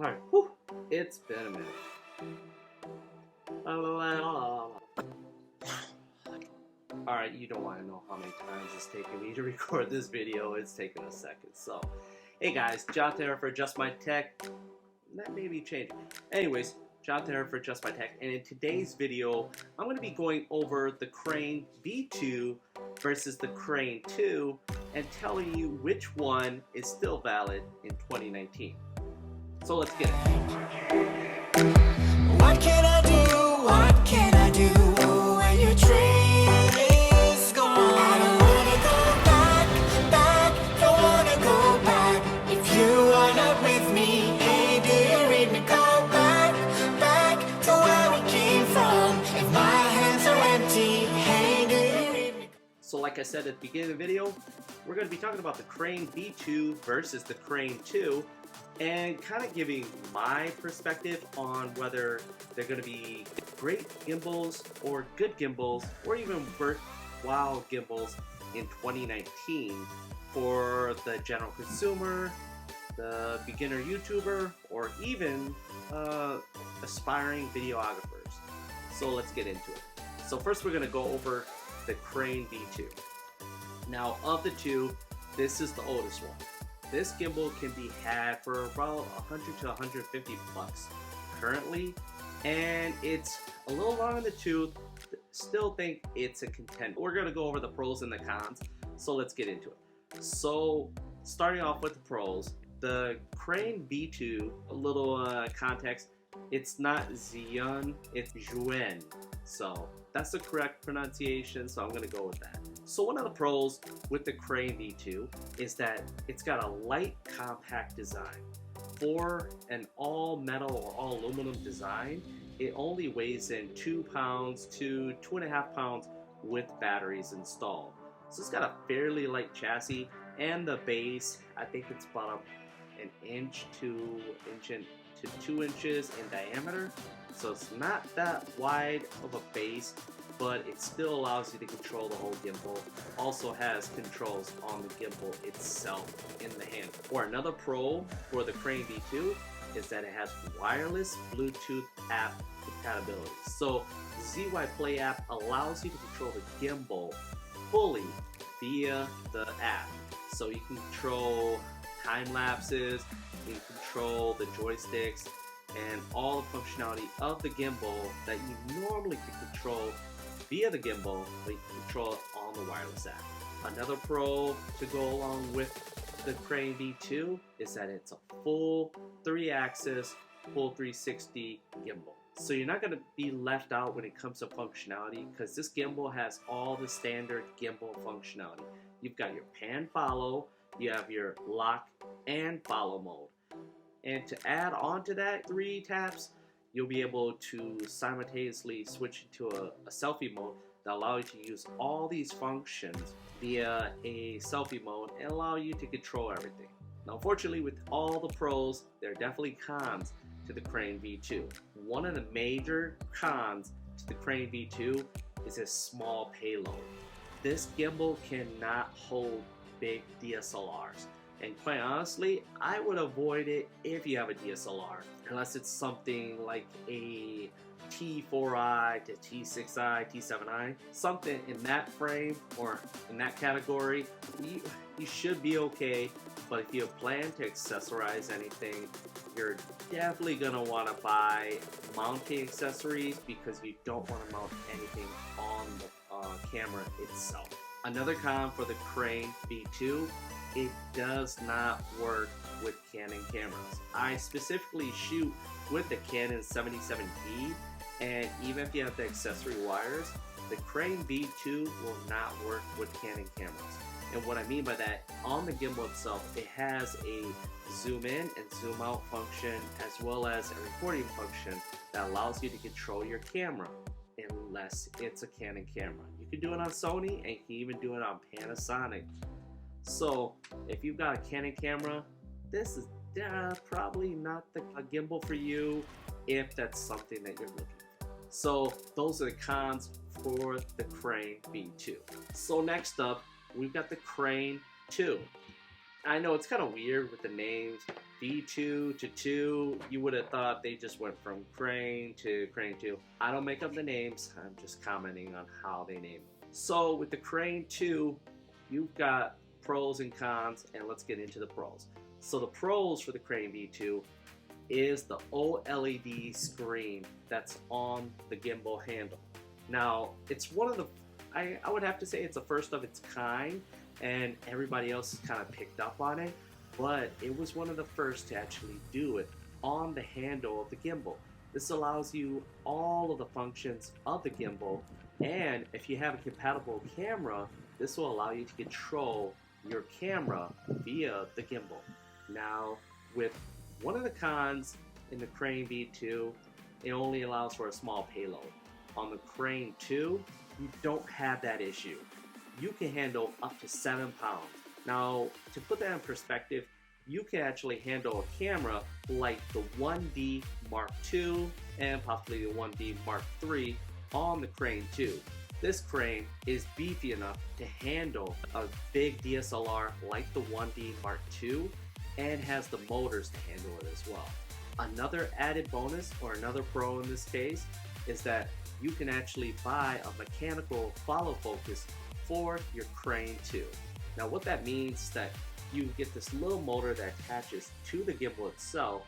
Alright, whew, it's been a minute. Alright, you don't want to know how many times it's taken me to record this video. It's taken a second. So, hey guys, Johnathan Her for Just My Tech. That may be changing. Anyways, Johnathan Her for Just My Tech. And in today's video, I'm going to be going over the Crane V2 versus the Crane 2 and telling you which one is still valid in 2019. So let's get it. What can I do? What can I do when your train is gone? I don't wanna go back, don't wanna go back. If you are not with me, hey, do you read me? Go back to where we came from. If my hands are empty, hey, do you read me? So like I said at the beginning of the video, we're going to be talking about the Crane V2 versus the Crane 2. And kind of giving my perspective on whether they're going to be great gimbals or good gimbals or even worthwhile gimbals in 2019 for the general consumer, the beginner YouTuber, or even aspiring videographers. So let's get into it. So first we're going to go over the Crane V2. Now of the two, this is the oldest one. This gimbal can be had for about 100 to 150 bucks currently, and it's a little long in the tooth. Still think it's a contender. We're gonna go over the pros and the cons, so let's get into it. So starting off with the pros, the Crane V2, a little context, it's not Zhiyun, it's Zhiyun. So that's the correct pronunciation, so I'm gonna go with that. So one of the pros with the Crane V2 is that it's got a light, compact design. For an all metal or all aluminum design, it only weighs in 2 pounds to 2.5 pounds with batteries installed. So it's got a fairly light chassis, and the base, I think it's about an inch to 2 inches in diameter. So it's not that wide of a base, but it still allows you to control the whole gimbal. Also has controls on the gimbal itself in the hand. Or another pro for the Crane V2 is that it has wireless Bluetooth app compatibility. So the ZY Play app allows you to control the gimbal fully via the app. So you can control time lapses, you can control the joysticks, and all the functionality of the gimbal that you normally can control via the gimbal, but you can control it on the wireless app. Another pro to go along with the Crane V2 is that it's a full 3-axis, full 360 gimbal. So you're not going to be left out when it comes to functionality, because this gimbal has all the standard gimbal functionality. You've got your pan follow, you have your lock and follow mode. And to add on to that 3 taps, you'll be able to simultaneously switch into a selfie mode that allows you to use all these functions via a selfie mode and allow you to control everything. Now, unfortunately, with all the pros, there are definitely cons to the Crane V2. One of the major cons to the Crane V2 is its small payload. This gimbal cannot hold big DSLRs. And quite honestly, I would avoid it if you have a DSLR, unless it's something like a T4i to T6i, T7i, something in that frame or in that category, you should be okay. But if you plan to accessorize anything, you're definitely gonna want to buy mounting accessories, because you don't want to mount anything on the camera itself. Another con for the Crane V2, it does not work with Canon cameras. I specifically shoot with the Canon 77D, and even if you have the accessory wires, the Crane V2 will not work with Canon cameras. And what I mean by that, on the gimbal itself, it has a zoom in and zoom out function, as well as a recording function that allows you to control your camera, unless it's a Canon camera. You can do it on Sony, and you can even do it on Panasonic. So if you've got a Canon camera, this is probably not the gimbal for you if that's something that you're looking for. So those are the cons for the Crane V2. So next up, we've got the Crane 2. I know it's kind of weird with the names V2 to 2, you would have thought they just went from Crane to Crane 2. I don't make up the names, I'm just commenting on how they name it. So with the Crane 2, you've got pros and cons, and let's get into the pros. So the pros for the Crane V2 is the OLED screen that's on the gimbal handle. Now, it's one of the, I would have to say it's the first of its kind, and everybody else has kind of picked up on it, but it was one of the first to actually do it on the handle of the gimbal. This allows you all of the functions of the gimbal, and if you have a compatible camera, this will allow you to control your camera via the gimbal. Now, with one of the cons in the Crane V2, it only allows for a small payload. On the Crane 2, you don't have that issue. You can handle up to 7 pounds. Now, to put that in perspective, you can actually handle a camera like the 1D Mark II and possibly the 1D Mark III on the Crane 2. This crane is beefy enough to handle a big DSLR like the 1D Mark II and has the motors to handle it as well. Another added bonus, or another pro in this case, is that you can actually buy a mechanical follow focus for your Crane 2. Now what that means is that you get this little motor that attaches to the gimbal itself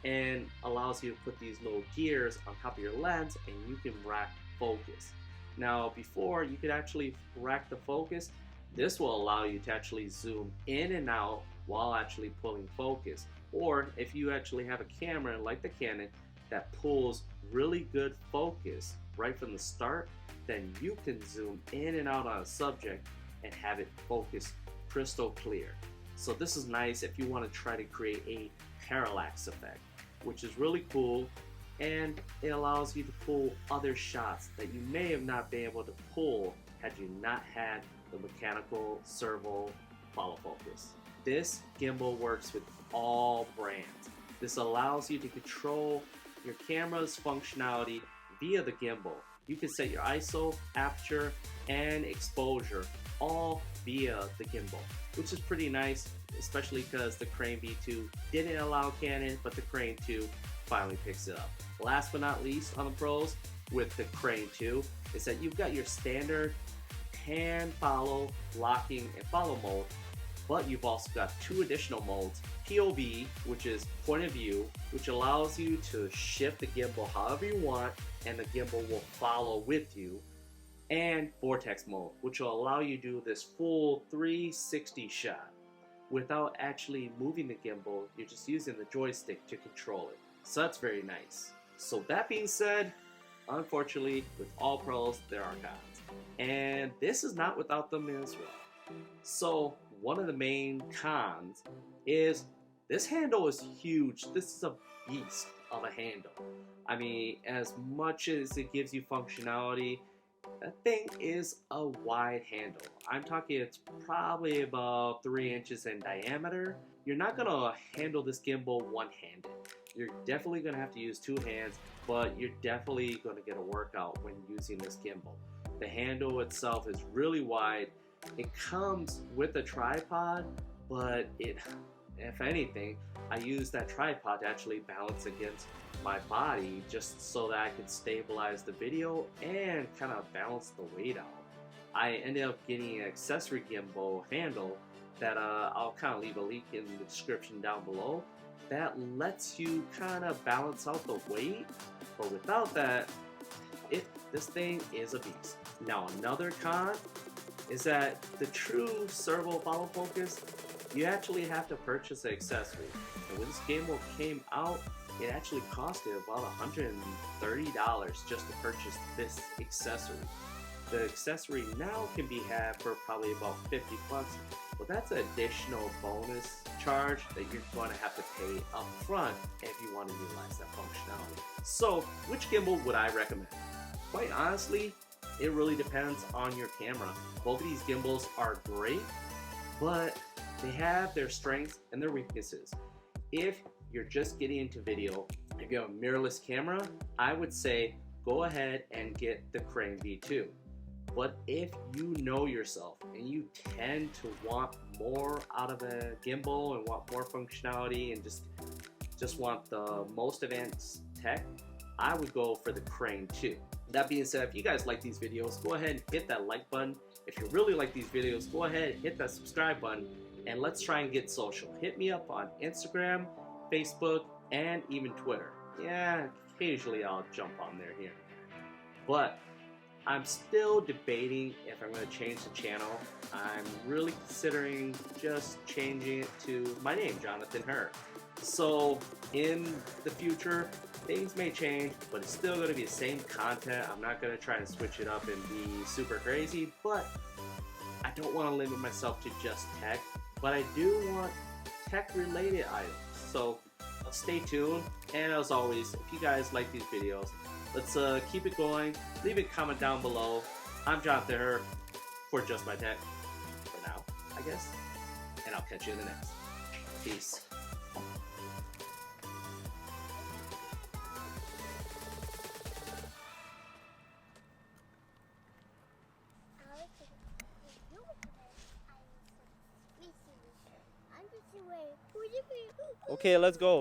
and allows you to put these little gears on top of your lens, and you can rack focus. Now before you could actually rack the focus, this will allow you to actually zoom in and out while actually pulling focus. Or if you actually have a camera like the Canon that pulls really good focus right from the start, then you can zoom in and out on a subject and have it focus crystal clear. So this is nice if you want to try to create a parallax effect, which is really cool, and it allows you to pull other shots that you may have not been able to pull had you not had the mechanical servo follow focus. This gimbal works with all brands. This allows you to control your camera's functionality via the gimbal. You can set your ISO, aperture, and exposure all via the gimbal, which is pretty nice, especially because the Crane V2 didn't allow Canon, but the Crane 2 finally picks it up. Last but not least on the pros with the Crane 2 is that you've got your standard pan, follow, locking, and follow mode, but you've also got 2 additional modes: POV, which is point of view, which allows you to shift the gimbal however you want and the gimbal will follow with you, and vortex mode, which will allow you to do this full 360 shot without actually moving the gimbal. You're just using the joystick to control it. So that's very nice. So that being said, unfortunately, with all pros, there are cons. And this is not without them as well. So one of the main cons is this handle is huge. This is a beast of a handle. I mean, as much as it gives you functionality, that thing is a wide handle. I'm talking it's probably about 3 inches in diameter. You're not gonna handle this gimbal one-handed. You're definitely gonna have to use 2 hands, but you're definitely gonna get a workout when using this gimbal. The handle itself is really wide. It comes with a tripod, but if anything, I use that tripod to actually balance against my body just so that I can stabilize the video and kind of balance the weight out. I ended up getting an accessory gimbal handle that I'll kind of leave a link in the description down below that lets you kind of balance out the weight, but without that, this thing is a beast. Now another con is that the true servo follow focus, you actually have to purchase an accessory. And when this gimbal came out, it actually costed about $130 just to purchase this accessory. The accessory now can be had for probably about 50 bucks, but that's an additional bonus charge that you're going to have to pay up front if you want to utilize that functionality. So, which gimbal would I recommend? Quite honestly, it really depends on your camera. Both of these gimbals are great, but they have their strengths and their weaknesses. If you're just getting into video, if you have a mirrorless camera, I would say go ahead and get the Crane V2. But if you know yourself and you tend to want more out of a gimbal and want more functionality and just want the most advanced tech, I would go for the Crane 2. That being said, if you guys like these videos, go ahead and hit that like button. If you really like these videos, go ahead and hit that subscribe button, and let's try and get social. Hit me up on Instagram, Facebook, and even Twitter. Yeah, occasionally I'll jump on there here and there. But I'm still debating if I'm going to change the channel. I'm really considering just changing it to my name, Johnathan Her. So in the future, things may change, but it's still going to be the same content. I'm not going to try to switch it up and be super crazy, but I don't want to limit myself to just tech, but I do want tech-related items. So stay tuned, and as always, if you guys like these videos, let's keep it going. Leave a comment down below. I'm Johnathan Her for Just My Tech, for now, I guess, and I'll catch you in the next. Peace. Okay, let's go.